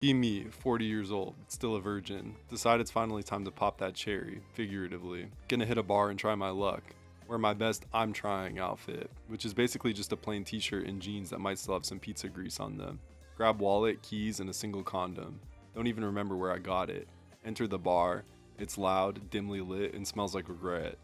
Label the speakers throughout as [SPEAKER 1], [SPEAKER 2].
[SPEAKER 1] Be me, 40 years old, still a virgin. Decide it's finally time to pop that cherry, figuratively. Gonna hit a bar and try my luck. Wear my best I'm trying outfit, which is basically just a plain t-shirt and jeans that might still have some pizza grease on them. Grab wallet, keys, and a single condom. Don't even remember where I got it. Enter the bar. It's loud, dimly lit, and smells like regret.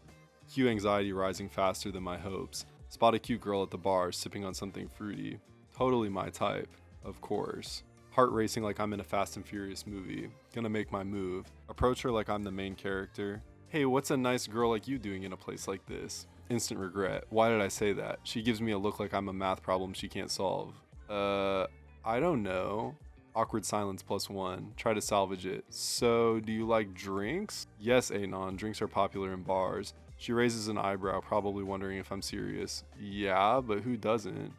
[SPEAKER 1] Cue anxiety rising faster than my hopes. Spot a cute girl at the bar sipping on something fruity. Totally my type, of course. Heart racing like I'm in a Fast and Furious movie. Gonna make my move. Approach her like I'm the main character. Hey, what's a nice girl like you doing in a place like this? Instant regret. Why did I say that? She gives me a look like I'm a math problem she can't solve. I don't know. Awkward silence +1. Try to salvage it. So, do you like drinks? Yes, Anon. Drinks are popular in bars. She raises an eyebrow, probably wondering if I'm serious. Yeah, but who doesn't?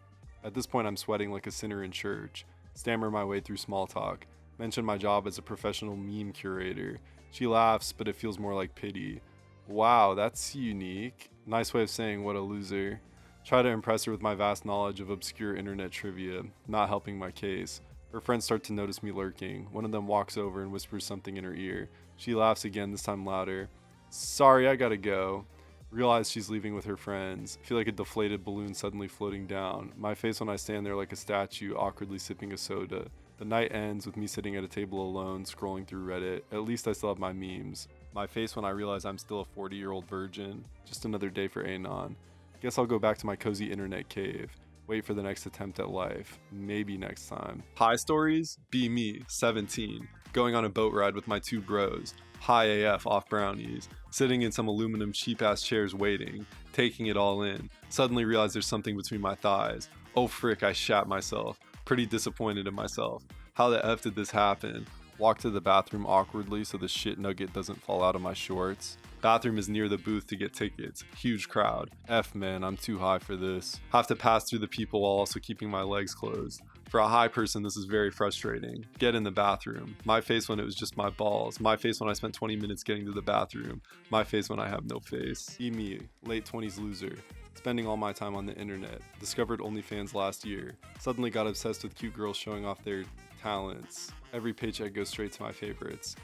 [SPEAKER 1] At this point, I'm sweating like a sinner in church. Stammer my way through small talk. Mention my job as a professional meme curator. She laughs, but it feels more like pity. Wow, that's unique. Nice way of saying what a loser. Try to impress her with my vast knowledge of obscure internet trivia, not helping my case. Her friends start to notice me lurking. One of them walks over and whispers something in her ear. She laughs again, this time louder. Sorry, I gotta go. Realize she's leaving with her friends. Feel like a deflated balloon suddenly floating down. My face when I stand there like a statue, awkwardly sipping a soda. The night ends with me sitting at a table alone, scrolling through Reddit. At least I still have my memes. My face when I realize I'm still a 40-year-old virgin. Just another day for Anon. Guess I'll go back to my cozy internet cave. Wait for the next attempt at life. Maybe next time. High stories? Be me, 17. Going on a boat ride with my two bros. High AF off brownies. Sitting in some aluminum cheap ass chairs waiting. Taking it all in. Suddenly realize there's something between my thighs. Oh frick, I shat myself. Pretty disappointed in myself. How the F did this happen? Walk to the bathroom awkwardly so the shit nugget doesn't fall out of my shorts. Bathroom is near the booth to get tickets. Huge crowd. F man, I'm too high for this. Have to pass through the people while also keeping my legs closed. For a high person, this is very frustrating. Get in the bathroom. My face when it was just my balls. My face when I spent 20 minutes getting to the bathroom. My face when I have no face. Be me, late 20s loser. Spending all my time on the internet. Discovered OnlyFans last year. Suddenly got obsessed with cute girls showing off their talents. Every paycheck goes straight to my favorites.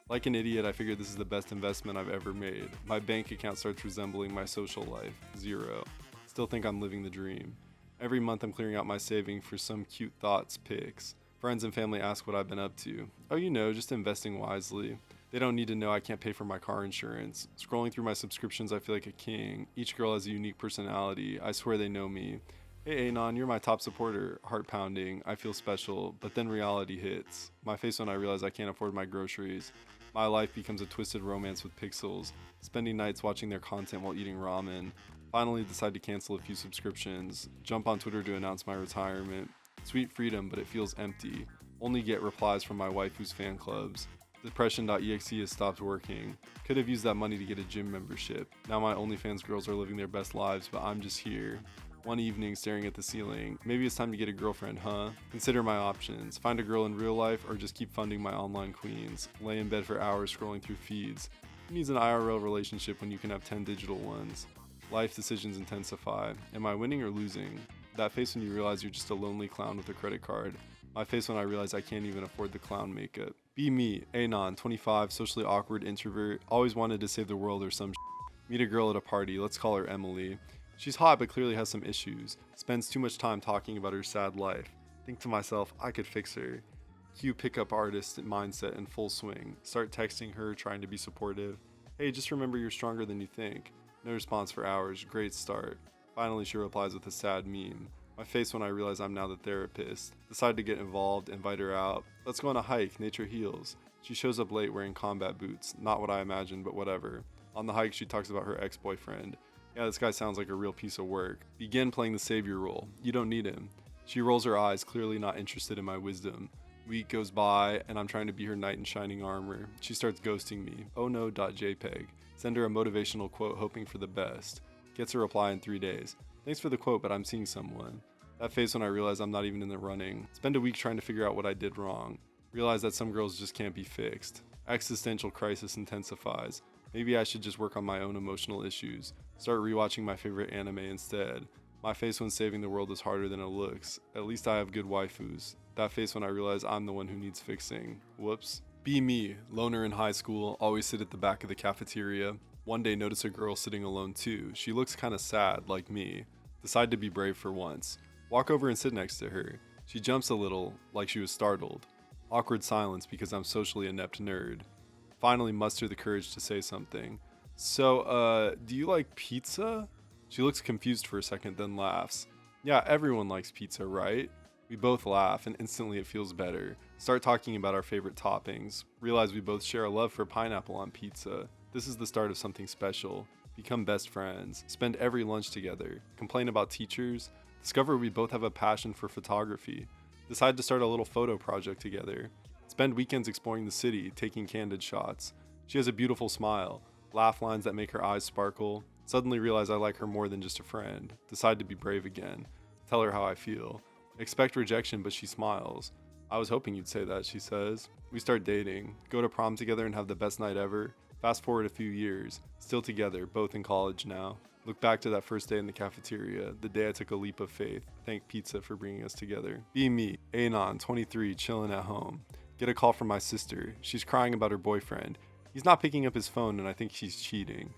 [SPEAKER 1] Like an idiot, I figured this is the best investment I've ever made. My bank account starts resembling my social life. 0. Still think I'm living the dream. Every month I'm clearing out my saving for some cute thoughts pics. Friends and family ask what I've been up to. Oh, you know, just investing wisely. They don't need to know I can't pay for my car insurance. Scrolling through my subscriptions, I feel like a king. Each girl has a unique personality. I swear they know me. Hey Anon, you're my top supporter. Heart pounding. I feel special. But then reality hits. My face when I realize I can't afford my groceries. My life becomes a twisted romance with pixels. Spending nights watching their content while eating ramen. Finally decide to cancel a few subscriptions. Jump on Twitter to announce my retirement. Sweet freedom, but it feels empty. Only get replies from my waifu's fan clubs. Depression.exe has stopped working. Could have used that money to get a gym membership. Now my OnlyFans girls are living their best lives, but I'm just here. One evening staring at the ceiling. Maybe it's time to get a girlfriend, huh? Consider my options. Find a girl in real life or just keep funding my online queens. Lay in bed for hours scrolling through feeds. Who needs an IRL relationship when you can have 10 digital ones? Life decisions intensify. Am I winning or losing? That face when you realize you're just a lonely clown with a credit card. My face when I realize I can't even afford the clown makeup. Be me, Anon, 25, socially awkward introvert, always wanted to save the world or some Meet a girl at a party, let's call her Emily. She's hot but clearly has some issues. Spends too much time talking about her sad life. Think to myself, I could fix her. Cue pickup artist mindset in full swing. Start texting her, trying to be supportive. Hey, just remember you're stronger than you think. No response for hours, great start. Finally she replies with a sad meme. My face when I realize I'm now the therapist. Decide to get involved, invite her out. Let's go on a hike, nature heals. She shows up late wearing combat boots. Not what I imagined, but whatever. On the hike she talks about her ex-boyfriend. Yeah, this guy sounds like a real piece of work. Begin playing the savior role. You don't need him. She rolls her eyes, clearly not interested in my wisdom. Week goes by, and I'm trying to be her knight in shining armor. She starts ghosting me. Oh no.jpg. Send her a motivational quote hoping for the best. Gets a reply in 3 days. Thanks for the quote, but I'm seeing someone. That face when I realize I'm not even in the running. Spend a week trying to figure out what I did wrong. Realize that some girls just can't be fixed. Existential crisis intensifies. Maybe I should just work on my own emotional issues. Start rewatching my favorite anime instead. My face when saving the world is harder than it looks. At least I have good waifus. That face when I realize I'm the one who needs fixing. Whoops. Be me, loner in high school, always sit at the back of the cafeteria. One day notice a girl sitting alone too. She looks kinda sad, like me. Decide to be brave for once. Walk over and sit next to her. She jumps a little, like she was startled. Awkward silence because I'm socially inept nerd. Finally muster the courage to say something. So, do you like pizza? She looks confused for a second, then laughs. Yeah, everyone likes pizza, right? We both laugh, and instantly it feels better. Start talking about our favorite toppings. Realize we both share a love for pineapple on pizza. This is the start of something special. Become best friends. Spend every lunch together. Complain about teachers. Discover we both have a passion for photography. Decide to start a little photo project together. Spend weekends exploring the city, taking candid shots. She has a beautiful smile. Laugh lines that make her eyes sparkle. Suddenly realize I like her more than just a friend. Decide to be brave again. Tell her how I feel. Expect rejection, but she smiles. I was hoping you'd say that, she says. We start dating, go to prom together and have the best night ever. Fast forward a few years, still together, both in college now. Look back to that first day in the cafeteria, the day I took a leap of faith. Thank pizza for bringing us together. Be me, Anon, 23, chilling at home. Get a call from my sister. She's crying about her boyfriend. He's not picking up his phone and I think she's cheating.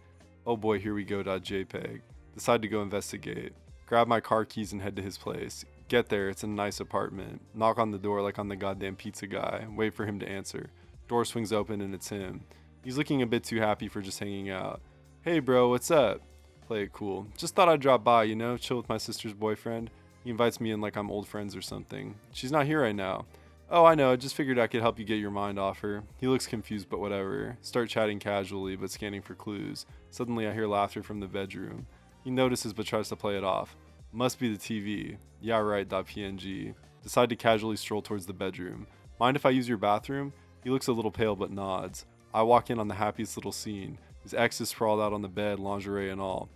[SPEAKER 1] Oh boy, here we go. .jpg. Decide to go investigate. Grab my car keys and head to his place. Get there, it's a nice apartment. Knock on the door like I'm the goddamn pizza guy. Wait for him to answer. Door swings open and it's him. He's looking a bit too happy for just hanging out. Hey bro, what's up? Play it cool. Just thought I'd drop by, chill with my sister's boyfriend. He invites me in like I'm old friends or something. She's not here right now. Oh, I know, I just figured I could help you get your mind off her. He looks confused, but whatever. Start chatting casually, but scanning for clues. Suddenly I hear laughter from the bedroom. He notices but tries to play it off. Must be the TV. Yeah, right. .png. Decide to casually stroll towards the bedroom. Mind if I use your bathroom? He looks a little pale but nods. I walk in on the happiest little scene. His ex is sprawled out on the bed, lingerie and all.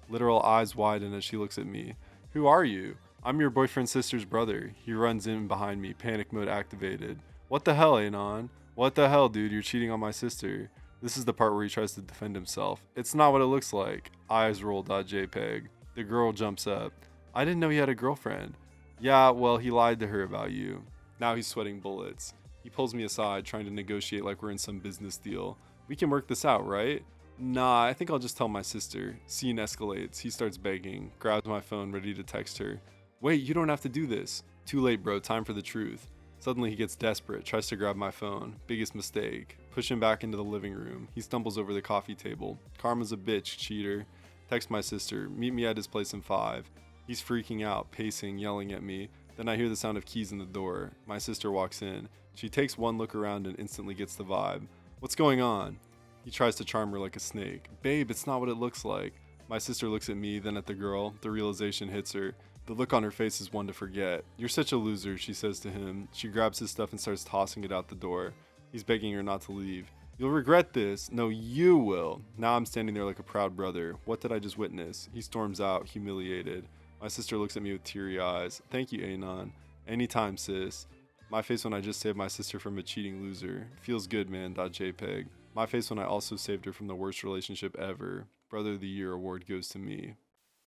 [SPEAKER 1] Literal eyes widen as she looks at me. Who are you? I'm your boyfriend's sister's brother. He runs in behind me, panic mode activated. What the hell, Anon? What the hell, dude? You're cheating on my sister. This is the part where he tries to defend himself. It's not what it looks like. Eyes roll. .jpg. The girl jumps up. I didn't know he had a girlfriend. Yeah, well, he lied to her about you. Now he's sweating bullets. He pulls me aside, trying to negotiate like we're in some business deal. We can work this out, right? Nah, I think I'll just tell my sister. Scene escalates. He starts begging, grabs my phone, ready to text her. Wait, you don't have to do this. Too late, bro. Time for the truth. Suddenly he gets desperate, tries to grab my phone. Biggest mistake. Push him back into the living room. He stumbles over the coffee table. Karma's a bitch, cheater. Text my sister. Meet me at his place in 5. He's freaking out, pacing, yelling at me. Then I hear the sound of keys in the door. My sister walks in. She takes one look around and instantly gets the vibe. What's going on? He tries to charm her like a snake. Babe, it's not what it looks like. My sister looks at me, then at the girl. The realization hits her. The look on her face is one to forget. You're such a loser, she says to him. She grabs his stuff and starts tossing it out the door. He's begging her not to leave. You'll regret this. No, you will. Now I'm standing there like a proud brother. What did I just witness? He storms out, humiliated. My sister looks at me with teary eyes. Thank you, Anon. Anytime, sis. My face when I just saved my sister from a cheating loser. Feels good, man. .jpg. My face when I also saved her from the worst relationship ever. Brother of the Year award goes to me.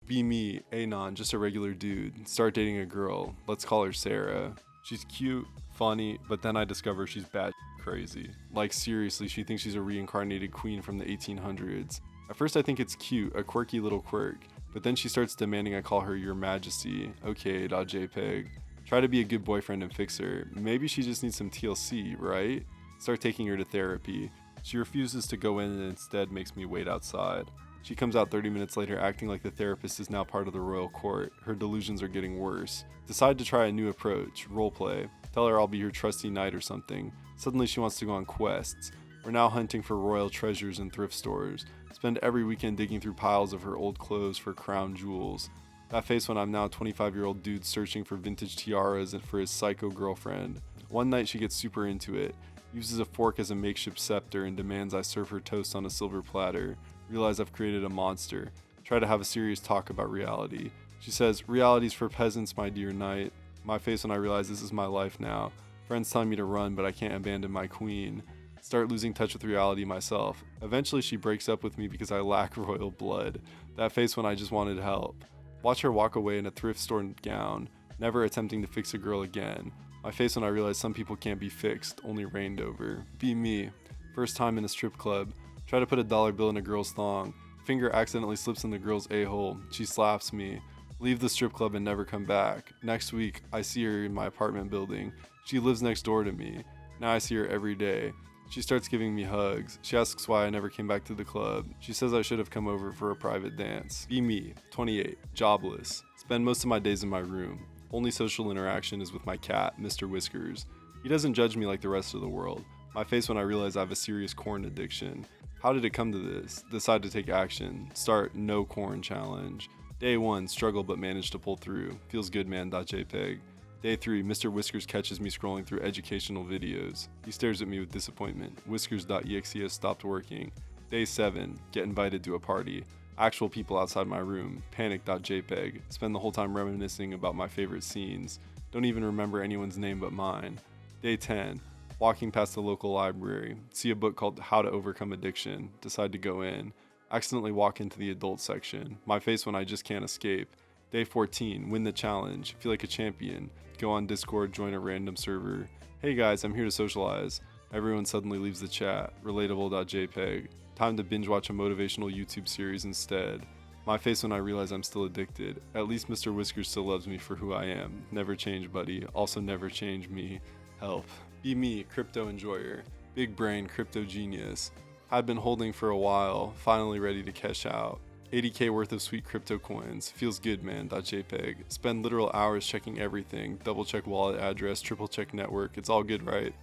[SPEAKER 1] Be me, Anon, just a regular dude. Start dating a girl. Let's call her Sarah. She's cute, funny, but then I discover she's bad crazy. Like seriously, she thinks she's a reincarnated queen from the 1800s. At first I think it's cute, a quirky little quirk. But then she starts demanding I call her Your Majesty. Okay, .jpg. Try to be a good boyfriend and fix her. Maybe she just needs some TLC, right? Start taking her to therapy. She refuses to go in and instead makes me wait outside. She comes out 30 minutes later acting like the therapist is now part of the royal court. Her delusions are getting worse. Decide to try a new approach, roleplay. Tell her I'll be your trusty knight or something. Suddenly she wants to go on quests. We're now hunting for royal treasures in thrift stores. Spend every weekend digging through piles of her old clothes for crown jewels. That face when I'm now a 25-year-old dude searching for vintage tiaras and for his psycho girlfriend. One night she gets super into it, uses a fork as a makeshift scepter and demands I serve her toast on a silver platter. Realize I've created a monster. Try to have a serious talk about reality. She says, reality's for peasants, my dear knight. My face when I realize this is my life now. Friends telling me to run, but I can't abandon my queen. Start losing touch with reality myself. Eventually she breaks up with me because I lack royal blood. That face when I just wanted help. Watch her walk away in a thrift store gown, never attempting to fix a girl again. My face when I realize some people can't be fixed, only reigned over. Be me. First time in a strip club. Try to put a dollar bill in a girl's thong. Finger accidentally slips in the girl's a-hole. She slaps me. Leave the strip club and never come back. Next week, I see her in my apartment building. She lives next door to me. Now I see her every day. She starts giving me hugs. She asks why I never came back to the club. She says I should have come over for a private dance. Be me. 28. Jobless. Spend most of my days in my room. Only social interaction is with my cat, Mr. Whiskers. He doesn't judge me like the rest of the world. My face when I realize I have a serious corn addiction. How did it come to this? Decide to take action. Start no corn challenge. Day 1, struggle but manage to pull through. Feels good man.jpg. Day 3, Mr. Whiskers catches me scrolling through educational videos. He stares at me with disappointment. Whiskers.exe has stopped working. Day 7, get invited to a party. Actual people outside my room. Panic.jpg. Spend the whole time reminiscing about my favorite scenes. Don't even remember anyone's name but mine. Day 10, walking past the local library. See a book called How to Overcome Addiction. Decide to go in. Accidentally walk into the adult section. My face when I just can't escape. Day 14, win the challenge. Feel like a champion. Go on Discord, join a random server. Hey guys, I'm here to socialize. Everyone suddenly leaves the chat. Relatable.jpg. Time to binge watch a motivational YouTube series instead. My face when I realize I'm still addicted. At least Mr. Whiskers still loves me for who I am. Never change, buddy. Also never change me. Help. Be me, crypto enjoyer. Big brain, crypto genius. Had been holding for a while, finally ready to cash out. 80k worth of sweet crypto coins. Feels good man.jpg. Spend literal hours checking everything. Double check wallet address, triple check network. It's all good, right?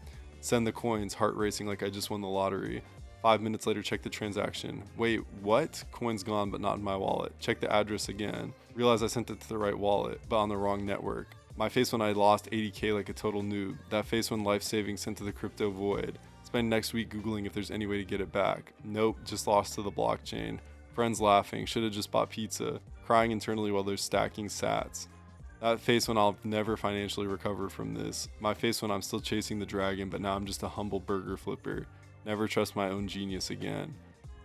[SPEAKER 1] Send the coins, heart racing like I just won the lottery. 5 minutes later, check the transaction. Wait, what? Coin's gone, but not in my wallet. Check the address again. Realize I sent it to the right wallet, but on the wrong network. My face when I lost 80k like a total noob. That face when life savings sent to the crypto void. Spend next week Googling if there's any way to get it back. Nope, just lost to the blockchain. Friends laughing, should've just bought pizza. Crying internally while they're stacking sats. That face when I'll never financially recover from this. My face when I'm still chasing the dragon, but now I'm just a humble burger flipper. Never trust my own genius again.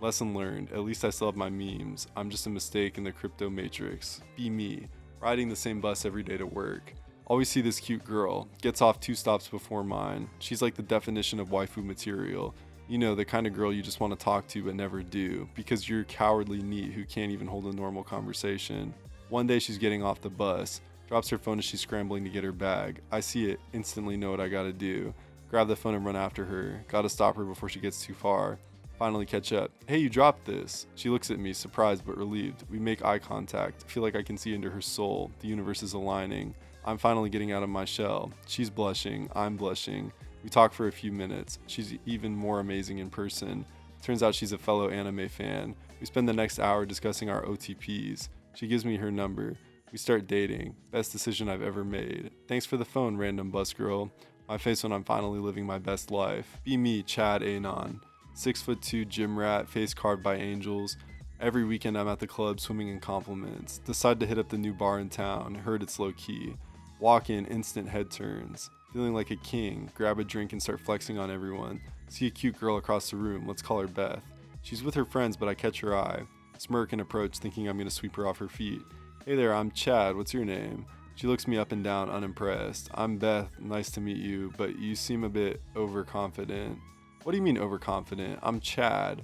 [SPEAKER 1] Lesson learned, at least I still have my memes. I'm just a mistake in the crypto matrix. Be me, riding the same bus every day to work. Always see this cute girl, gets off 2 stops before mine. She's like the definition of waifu material. You know, the kind of girl you just want to talk to but never do, because you're cowardly neat who can't even hold a normal conversation. One day she's getting off the bus, drops her phone as she's scrambling to get her bag. I see it, instantly know what I gotta do. Grab the phone and run after her. Gotta stop her before she gets too far. Finally catch up. Hey, you dropped this. She looks at me, surprised but relieved. We make eye contact. Feel like I can see into her soul. The universe is aligning. I'm finally getting out of my shell. She's blushing. I'm blushing. We talk for a few minutes. She's even more amazing in person. Turns out she's a fellow anime fan. We spend the next hour discussing our OTPs. She gives me her number. We start dating. Best decision I've ever made. Thanks for the phone, random bus girl. My face when I'm finally living my best life. Be me, Chad Anon. 6'2" gym rat, face carved by angels. Every weekend I'm at the club swimming in compliments. Decide to hit up the new bar in town. Heard it's low key. Walk in, instant head turns. Feeling like a king, grab a drink and start flexing on everyone. See a cute girl across the room, let's call her Beth. She's with her friends, but I catch her eye. Smirk and approach, thinking I'm gonna sweep her off her feet. Hey there, I'm Chad, what's your name? She looks me up and down, unimpressed. I'm Beth, nice to meet you, but you seem a bit overconfident. What do you mean overconfident? I'm Chad.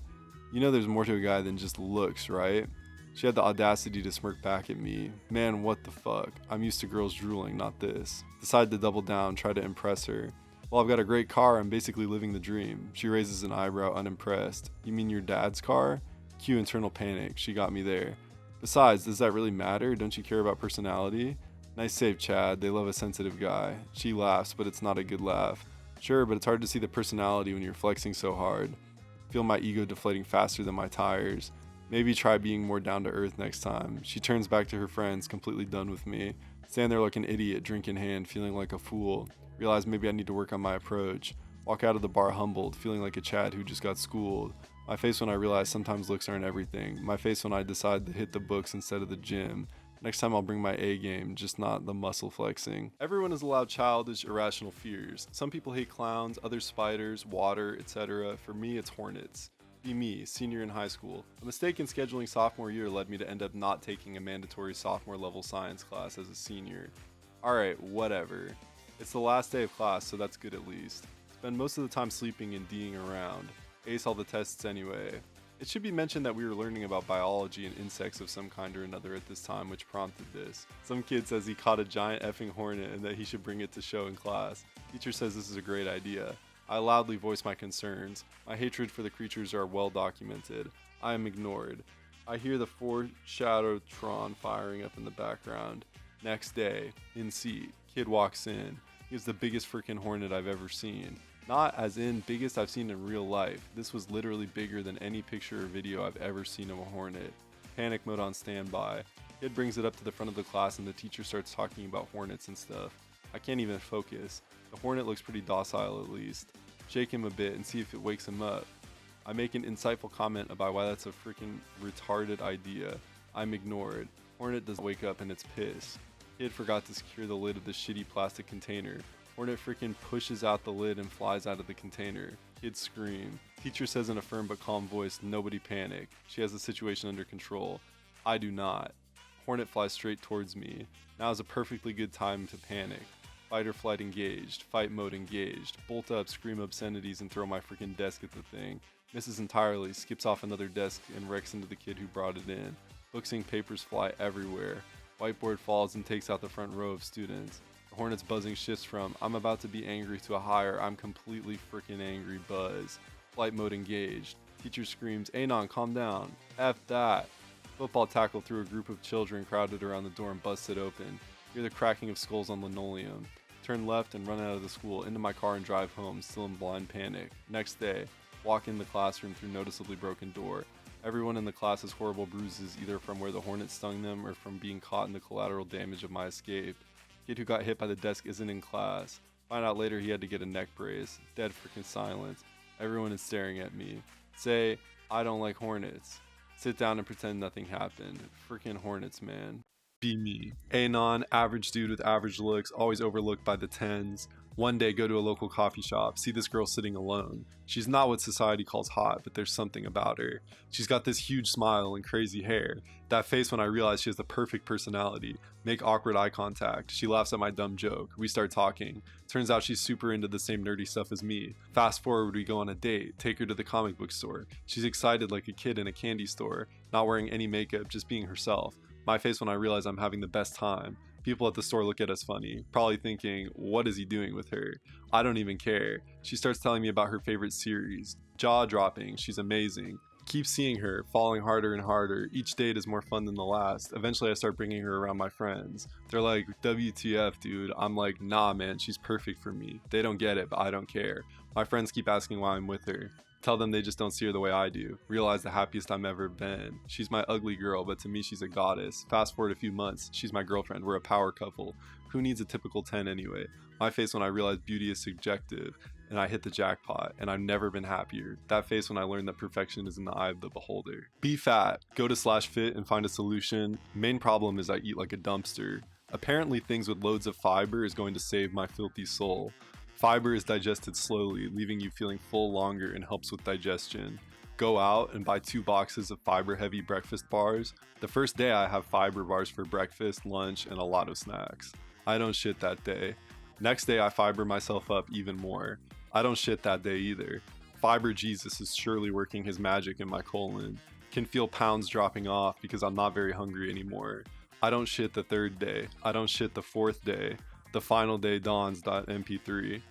[SPEAKER 1] You know there's more to a guy than just looks, right? She had the audacity to smirk back at me. Man, what the fuck? I'm used to girls drooling, not this. Decide to double down, try to impress her. Well, I've got a great car, I'm basically living the dream. She raises an eyebrow, unimpressed. You mean your dad's car? Cue internal panic, she got me there. Besides, does that really matter? Don't you care about personality? Nice save, Chad, they love a sensitive guy. She laughs, but it's not a good laugh. Sure, but it's hard to see the personality when you're flexing so hard. Feel my ego deflating faster than my tires. Maybe try being more down to earth next time. She turns back to her friends, completely done with me. Stand there like an idiot, drink in hand, feeling like a fool. Realize maybe I need to work on my approach. Walk out of the bar humbled, feeling like a Chad who just got schooled. My face when I realize sometimes looks aren't everything. My face when I decide to hit the books instead of the gym. Next time I'll bring my A game, just not the muscle flexing. Everyone is allowed childish, irrational fears. Some people hate clowns, others spiders, water, etc. For me, it's hornets. Be me, senior in high school. A mistake in scheduling sophomore year led me to end up not taking a mandatory sophomore level science class as a senior. Alright, whatever. It's the last day of class, so that's good at least. Spend most of the time sleeping and D'ing around. Ace all the tests anyway. It should be mentioned that we were learning about biology and insects of some kind or another at this time, which prompted this. Some kid says he caught a giant effing hornet and that he should bring it to show in class. Teacher says this is a great idea. I loudly voice my concerns. My hatred for the creatures are well documented. I am ignored. I hear the foreshadowtron firing up in the background. Next day, in seat, kid walks in. He was the biggest freaking hornet I've ever seen. Not as in biggest I've seen in real life. This was literally bigger than any picture or video I've ever seen of a hornet. Panic mode on standby. Kid brings it up to the front of the class and the teacher starts talking about hornets and stuff. I can't even focus. The hornet looks pretty docile at least. Shake him a bit and see if it wakes him up. I make an insightful comment about why that's a freaking retarded idea. I'm ignored. Hornet doesn't wake up and it's pissed. Kid forgot to secure the lid of the shitty plastic container. Hornet freaking pushes out the lid and flies out of the container. Kids scream. Teacher says in a firm but calm voice, nobody panic. She has the situation under control. I do not. Hornet flies straight towards me. Now is a perfectly good time to panic. Fight or flight engaged. Fight mode engaged. Bolt up, scream obscenities, and throw my freaking desk at the thing. Misses entirely, skips off another desk and wrecks into the kid who brought it in. Books and papers fly everywhere. Whiteboard falls and takes out the front row of students. The hornet's buzzing shifts from, I'm about to be angry to a higher, I'm completely freaking angry buzz. Flight mode engaged. Teacher screams, Anon, calm down. F that. Football tackle through a group of children crowded around the door and busts it open. Hear the cracking of skulls on linoleum. Turn left and run out of the school, into my car and drive home, still in blind panic. Next day, walk in the classroom through noticeably broken door. Everyone in the class has horrible bruises either from where the hornet stung them or from being caught in the collateral damage of my escape. Kid who got hit by the desk isn't in class. Find out later he had to get a neck brace. Dead freaking silence. Everyone is staring at me. Say, I don't like hornets. Sit down and pretend nothing happened. Freaking hornets, man. Be me. Anon, average dude with average looks, always overlooked by the tens. One day, go to a local coffee shop, see this girl sitting alone. She's not what society calls hot, but there's something about her. She's got this huge smile and crazy hair. That face when I realize she has the perfect personality. Make awkward eye contact. She laughs at my dumb joke. We start talking. Turns out she's super into the same nerdy stuff as me. Fast forward, we go on a date, take her to the comic book store. She's excited like a kid in a candy store, not wearing any makeup, just being herself. My face when I realize I'm having the best time. People at the store look at us funny, probably thinking, what is he doing with her? I don't even care. She starts telling me about her favorite series. Jaw-dropping, she's amazing. Keep seeing her, falling harder and harder. Each date is more fun than the last. Eventually I start bringing her around my friends. They're like, WTF, dude? I'm like, nah, man, she's perfect for me. They don't get it, but I don't care. My friends keep asking why I'm with her. Tell them they just don't see her the way I do. Realize the happiest I've ever been. She's my ugly girl, but to me she's a goddess. Fast forward a few months, she's my girlfriend. We're a power couple. Who needs a typical 10 anyway? My face when I realize beauty is subjective and I hit the jackpot, and I've never been happier. That face when I learned that perfection is in the eye of the beholder. Be fat. Go to /fit and find a solution. Main problem is I eat like a dumpster. Apparently things with loads of fiber is going to save my filthy soul. Fiber is digested slowly, leaving you feeling full longer and helps with digestion. Go out and buy 2 boxes of fiber-heavy breakfast bars. The first day I have fiber bars for breakfast, lunch, and a lot of snacks. I don't shit that day. Next day I fiber myself up even more. I don't shit that day either. Fiber Jesus is surely working his magic in my colon. Can feel pounds dropping off because I'm not very hungry anymore. I don't shit the 3rd day. I don't shit the 4th day. The final day dawns. MP3.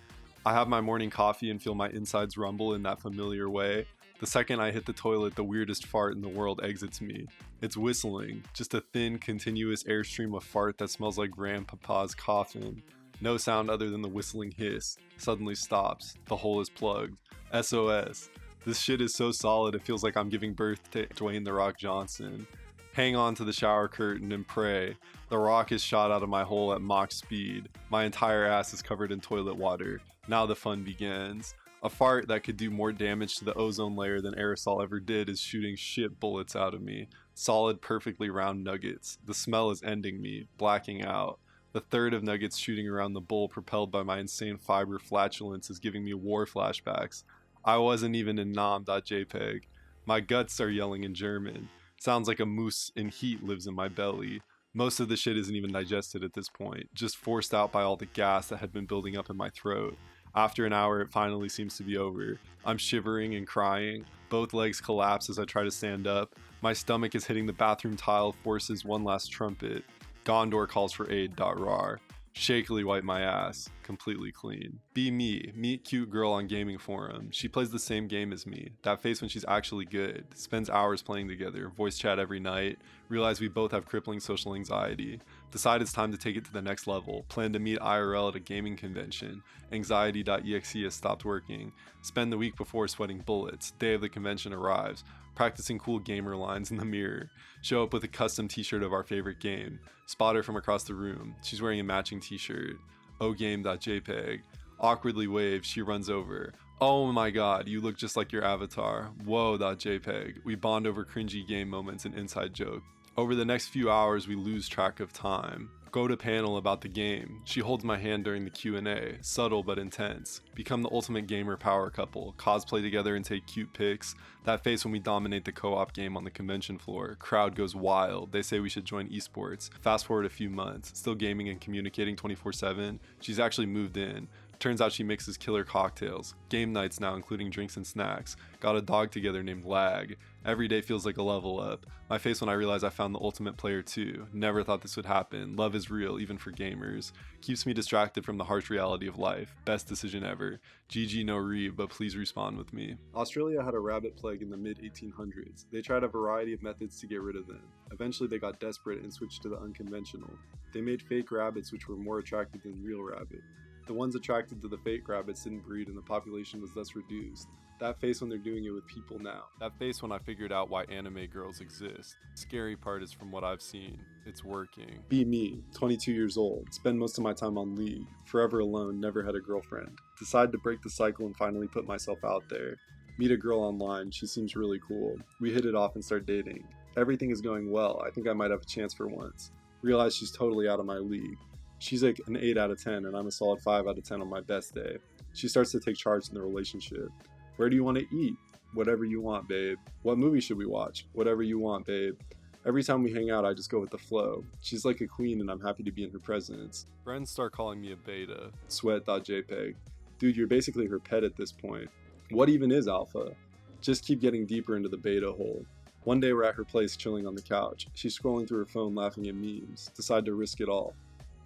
[SPEAKER 1] I have my morning coffee and feel my insides rumble in that familiar way. The second I hit the toilet, the weirdest fart in the world exits me. It's whistling, just a thin, continuous airstream of fart that smells like grandpapa's coffin. No sound other than the whistling hiss. Suddenly stops. The hole is plugged. SOS. This shit is so solid it feels like I'm giving birth to Dwayne "The Rock" Johnson. Hang on to the shower curtain and pray. The Rock is shot out of my hole at Mach speed. My entire ass is covered in toilet water. Now the fun begins. A fart that could do more damage to the ozone layer than aerosol ever did is shooting shit bullets out of me. Solid, perfectly round nuggets. The smell is ending me, blacking out. The third of nuggets shooting around the bowl propelled by my insane fiber flatulence is giving me war flashbacks. I wasn't even in nom.jpg. My guts are yelling in German. Sounds like a moose in heat lives in my belly. Most of the shit isn't even digested at this point, just forced out by all the gas that had been building up in my throat. After an hour, it finally seems to be over. I'm shivering and crying. Both legs collapse as I try to stand up. My stomach is hitting the bathroom tile, forces one last trumpet. Gondor calls for aid. Rar. Shakily wipe my ass, completely clean. Be me, meet cute girl on gaming forum. She plays the same game as me. That face when she's actually good. Spends hours playing together, voice chat every night. Realize we both have crippling social anxiety. Decide it's time to take it to the next level. Plan to meet IRL at a gaming convention. Anxiety.exe has stopped working. Spend the week before sweating bullets. Day of the convention arrives. Practicing cool gamer lines in the mirror. Show up with a custom t-shirt of our favorite game. Spot her from across the room. She's wearing a matching t-shirt. ogame.jpg. Awkwardly wave, she runs over. Oh my god, you look just like your avatar. Whoa.jpg. We bond over cringy game moments and inside joke. Over the next few hours, we lose track of time. Go to panel about the game. She holds my hand during the Q&A, subtle but intense. Become the ultimate gamer power couple. Cosplay together and take cute pics. That face when we dominate the co-op game on the convention floor. Crowd goes wild. They say we should join esports. Fast forward a few months. Still gaming and communicating 24/7. She's actually moved in. Turns out she mixes killer cocktails. Game nights now including drinks and snacks. Got a dog together named Lag. Every day feels like a level up. My face when I realize I found the ultimate player too. Never thought this would happen. Love is real, even for gamers. Keeps me distracted from the harsh reality of life. Best decision ever. GG no re, but please respond with me. Australia had a rabbit plague in the mid-1800s. They tried a variety of methods to get rid of them. Eventually they got desperate and switched to the unconventional. They made fake rabbits which were more attractive than real rabbit. The ones attracted to the fake rabbits didn't breed and the population was thus reduced. That face when they're doing it with people now. That face when I figured out why anime girls exist. Scary part is from what I've seen, it's working. Be me, 22 years old, spend most of my time on League, forever alone, never had a girlfriend. Decide to break the cycle and finally put myself out there. Meet a girl online, she seems really cool. We hit it off and start dating. Everything is going well, I think I might have a chance for once. Realize she's totally out of my league. She's like an 8 out of 10 and I'm a solid 5 out of 10 on my best day. She starts to take charge in the relationship. Where do you want to eat? Whatever you want, babe. What movie should we watch? Whatever you want, babe. Every time we hang out, I just go with the flow. She's like a queen and I'm happy to be in her presence. Friends start calling me a beta. Sweat.jpg. Dude, you're basically her pet at this point. What even is alpha? Just keep getting deeper into the beta hole. One day we're at her place chilling on the couch. She's scrolling through her phone laughing at memes. Decide to risk it all.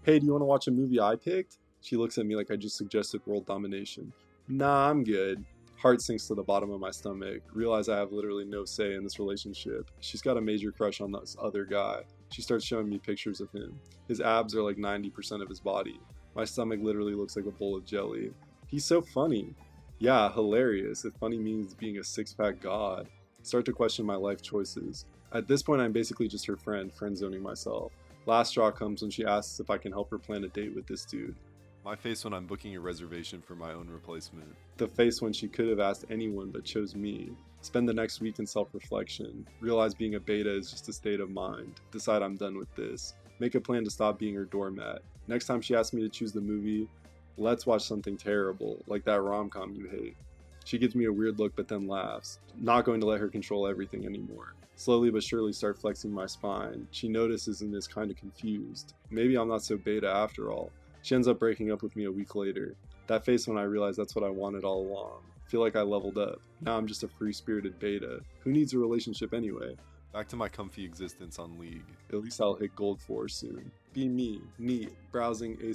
[SPEAKER 1] Hey, do you want to watch a movie I picked? She looks at me like I just suggested world domination. Nah, I'm good. Heart sinks to the bottom of my stomach. Realize I have literally no say in this relationship. She's got a major crush on this other guy. She starts showing me pictures of him. His abs are like 90% of his body. My stomach literally looks like a bowl of jelly. He's so funny. Yeah, hilarious, if funny means being a six-pack god. Start to question my life choices. At this point, I'm basically just her friend-zoning myself. Last straw comes when she asks if I can help her plan a date with this dude. My face when I'm booking a reservation for my own replacement. The face when she could have asked anyone but chose me. Spend the next week in self-reflection. Realize being a beta is just a state of mind. Decide I'm done with this. Make a plan to stop being her doormat. Next time she asks me to choose the movie, let's watch something terrible, like that rom-com you hate. She gives me a weird look but then laughs. Not going to let her control everything anymore. Slowly but surely start flexing my spine. She notices and is kind of confused. Maybe I'm not so beta after all. She ends up breaking up with me a week later. That face when I realize that's what I wanted all along. Feel like I leveled up. Now I'm just a free-spirited beta. Who needs a relationship anyway? Back to my comfy existence on League. At least I'll hit Gold 4 soon. Be me, neat, browsing a/.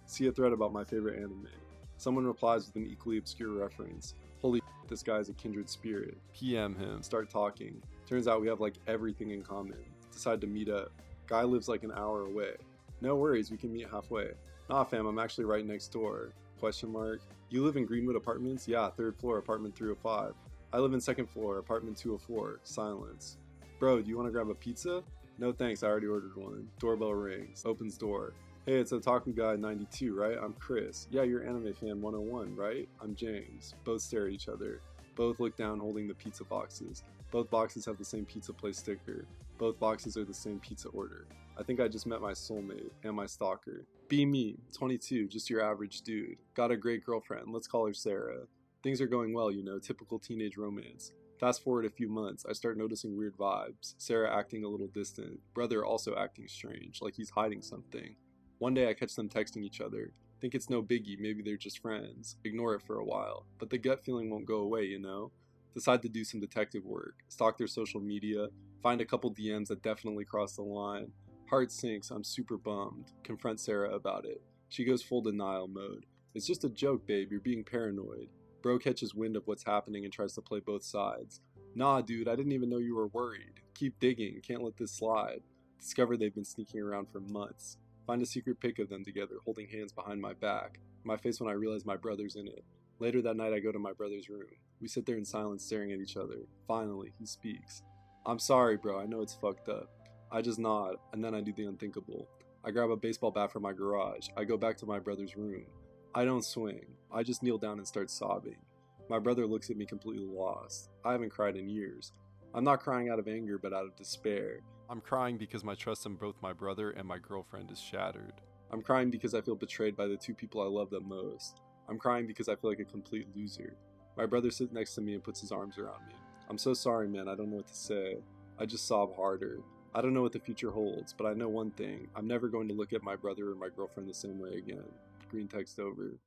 [SPEAKER 1] See a thread about my favorite anime. Someone replies with an equally obscure reference. Holy shit, this guy is a kindred spirit. PM him, start talking. Turns out we have like everything in common. Decide to meet up. Guy lives like an hour away. No worries, we can meet halfway. Nah fam, I'm actually right next door. Question mark. You live in Greenwood Apartments? Yeah, 3rd floor, apartment 305. I live in 2nd floor, apartment 204. Silence. Bro, do you want to grab a pizza? No thanks, I already ordered one. Doorbell rings. Opens door. Hey, it's Otaku Guy 92, right? I'm Chris. Yeah, you're Anime Fan 101, right? I'm James. Both stare at each other. Both look down holding the pizza boxes. Both boxes have the same pizza place sticker. Both boxes are the same pizza order. I think I just met my soulmate and my stalker. Be me, 22, just your average dude. Got a great girlfriend, let's call her Sarah. Things are going well, you know, typical teenage romance. Fast forward a few months, I start noticing weird vibes. Sarah acting a little distant, brother also acting strange, like he's hiding something. One day I catch them texting each other. Think it's no biggie, maybe they're just friends. Ignore it for a while. But the gut feeling won't go away, you know? Decide to do some detective work. Stalk their social media. Find a couple DMs that definitely cross the line. Heart sinks, I'm super bummed. Confront Sarah about it. She goes full denial mode. It's just a joke, babe, you're being paranoid. Bro catches wind of what's happening and tries to play both sides. Nah, dude, I didn't even know you were worried. Keep digging, can't let this slide. Discover they've been sneaking around for months. Find a secret pic of them together, holding hands behind my back. My face when I realize my brother's in it. Later that night I go to my brother's room. We sit there in silence staring at each other. Finally, he speaks. I'm sorry, bro, I know it's fucked up. I just nod, and then I do the unthinkable. I grab a baseball bat from my garage. I go back to my brother's room. I don't swing. I just kneel down and start sobbing. My brother looks at me completely lost. I haven't cried in years. I'm not crying out of anger, but out of despair. I'm crying because my trust in both my brother and my girlfriend is shattered. I'm crying because I feel betrayed by the two people I love the most. I'm crying because I feel like a complete loser. My brother sits next to me and puts his arms around me. I'm so sorry, man, I don't know what to say. I just sob harder. I don't know what the future holds, but I know one thing. I'm never going to look at my brother or my girlfriend the same way again. Greentext over.